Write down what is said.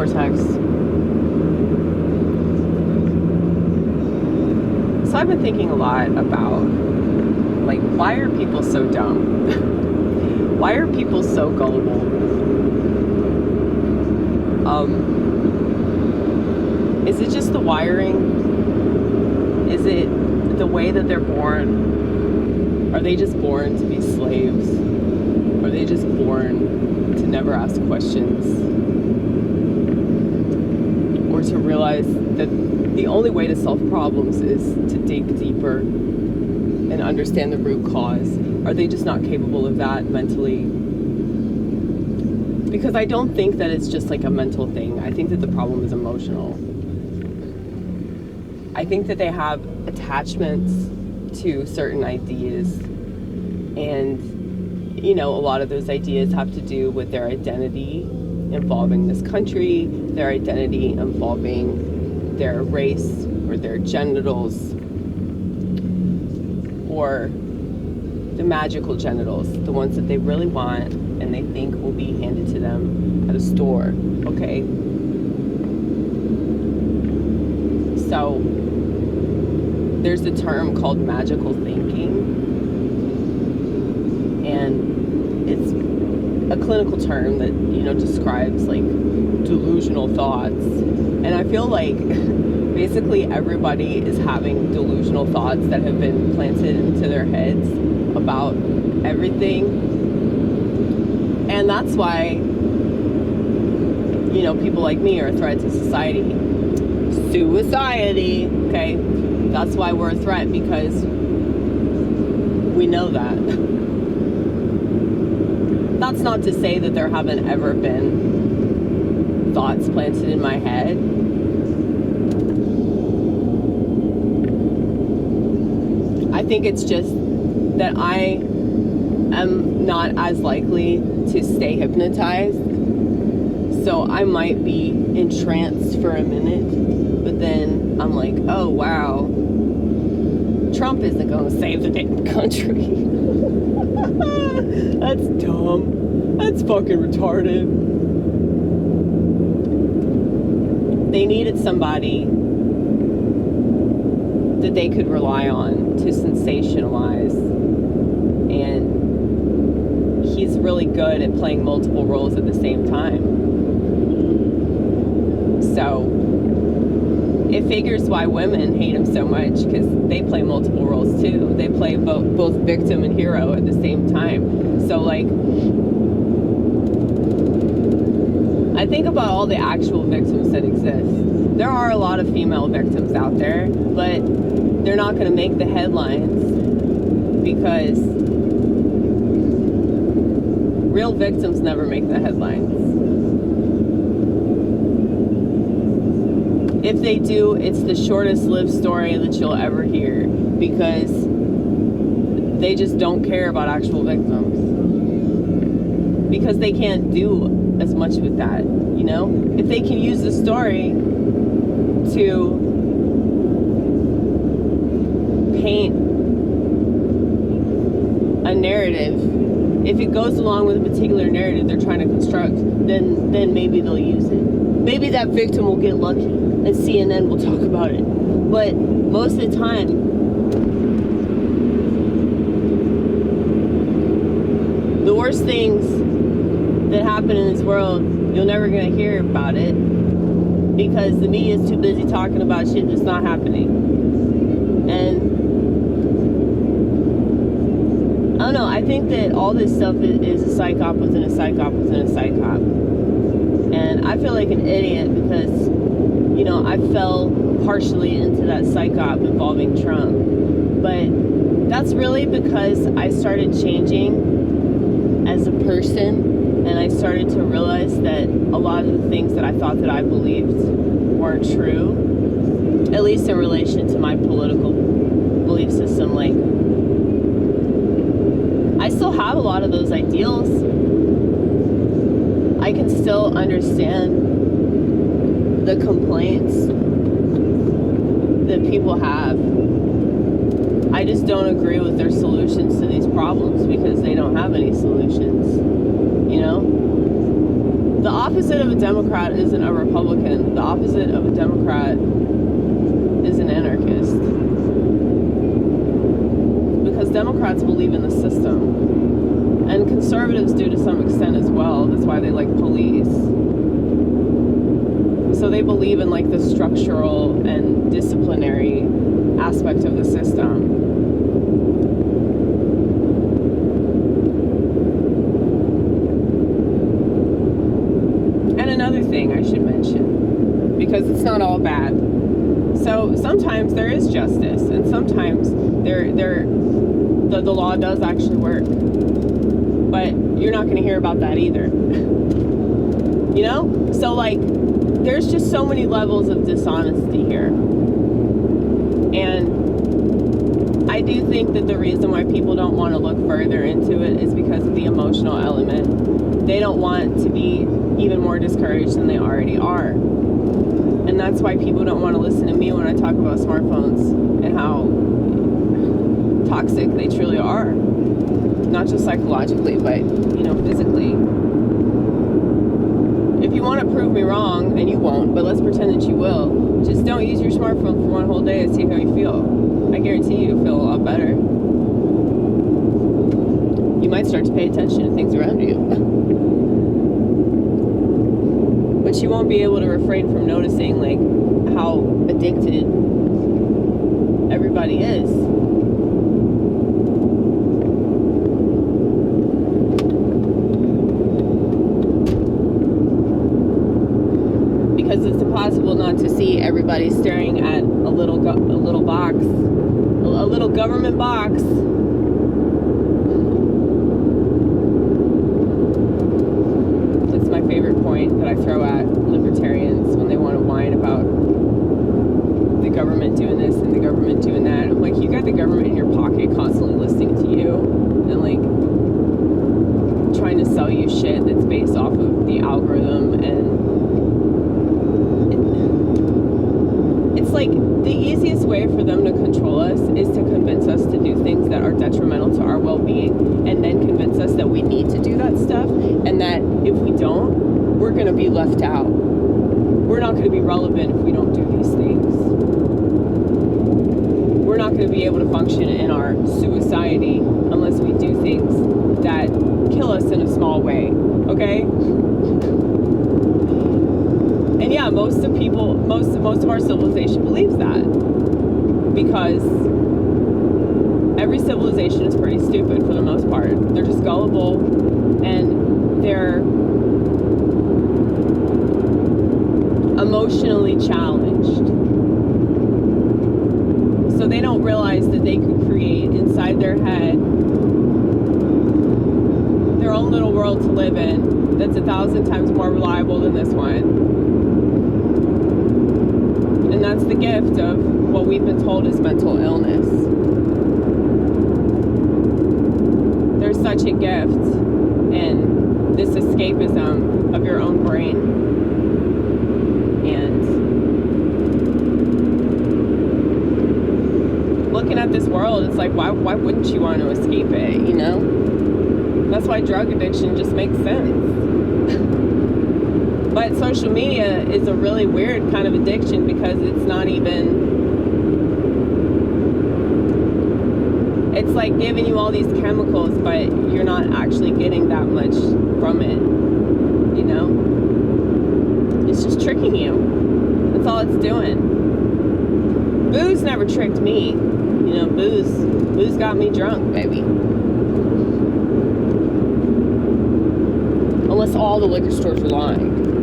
vortex. So I've been thinking a lot about, like, why are people so dumb? Why are people so gullible? Is it just the wiring? Is it the way that they're born? Are they just born to be slaves? Are they just born to never ask questions? Or to realize that the only way to solve problems is to dig deeper and understand the root cause? Are they just not capable of that mentally? Because I don't think that it's just like a mental thing. I think that the problem is emotional. I think that they have attachments to certain ideas, and you know, a lot of those ideas have to do with their identity involving this country, their identity involving their race or their genitals, or the magical genitals, the ones that they really want and they think will be handed to them at a store. Okay, so there's a term called magical thinking, and it's a clinical term that, you know, describes like delusional thoughts. And I feel like basically everybody is having delusional thoughts that have been planted into their heads about everything. And that's why, you know, people like me are a threat to society. Suiciety, okay? That's why we're a threat, because we know that. That's not to say that there haven't ever been thoughts planted in my head. I think it's just that I am not as likely to stay hypnotized. So I might be entranced for a minute, but then I'm like, oh wow, Trump isn't going to save the damn country. That's dumb. That's fucking retarded. They needed somebody that they could rely on to sensationalize. And he's really good at playing multiple roles at the same time. So it figures why women hate him so much, because they play multiple roles too. They play both victim and hero at the same time. So like, I think about all the actual victims that exist. There are a lot of female victims out there, but they're not going to make the headlines, because real victims never make the headlines. If they do, it's the shortest lived story that you'll ever hear, because they just don't care about actual victims. Because they can't do as much with that, you know? If they can use the story to paint a narrative, if it goes along with a particular narrative they're trying to construct, then maybe they'll use it. Maybe that victim will get lucky and CNN will talk about it. But most of the time, the worst things that happen in this world, you're never going to hear about it, because the media is too busy talking about shit that's not happening. And I don't know, I think that all this stuff is a psyop within a psyop within a psyop. And I feel like an idiot because, you know, I fell partially into that psyop involving Trump. But that's really because I started changing as a person, and I started to realize that a lot of the things that I thought that I believed weren't true, at least in relation to my political belief system. Like, I still have a lot of those ideals. I can still understand the complaints that people have. I just don't agree with their solutions to these problems, because they don't have any solutions, you know? The opposite of a Democrat isn't a Republican. The opposite of a Democrat is an anarchist. Because Democrats believe in the system. And conservatives do to some extent as well. That's why they like police. So they believe in like the structural and disciplinary aspect of the system. Another thing I should mention, because it's not all bad. So sometimes there is justice, and sometimes the law does actually work. But you're not going to hear about that either. You know? So like, there's just so many levels of dishonesty here. And I do think that the reason why people don't want to look further into it is because of the emotional element. They don't want to be even more discouraged than they already are. And that's why people don't want to listen to me when I talk about smartphones and how toxic they truly are. Not just psychologically, but, you know, physically. If you want to prove me wrong, and you won't, but let's pretend that you will, just don't use your smartphone for one whole day and see how you feel. I guarantee you'll feel a lot better. You might start to pay attention to things around you. But you won't be able to refrain from noticing like how addicted everybody is. Because it's impossible not to see everybody staring at a little box, a little government box. Favorite point that I throw at libertarians when they want to whine about the government doing this and the government doing that. I'm like, you got the government in your pocket constantly listening to you and like trying to sell you shit that's based off of the algorithm, and it's like the easiest way for them to control us is to convince us to do things that are detrimental to our well-being, and then convince us that we need to do that stuff, and that if we don't, we're going to be left out. We're not going to be relevant if we don't do these things. We're not going to be able to function in our suiciety unless we do things that kill us in a small way, okay? And yeah, most of our civilization believes that, because every civilization is pretty stupid for the most part. They're just gullible, and they're emotionally challenged. So they don't realize that they could create inside their head their own little world to live in that's 1,000 times more reliable than this one. And that's the gift of what we've been told is mental illness. There's such a gift in this escapism of your own brain. And looking at this world, it's like, why wouldn't you want to escape it, you know? That's why drug addiction just makes sense. But social media is a really weird kind of addiction, because it's not even... It's like giving you all these chemicals, but you're not actually getting that much from it, you know? It's just tricking you. That's all it's doing. Booze never tricked me. You know, booze got me drunk, baby. Unless all the liquor stores were lying.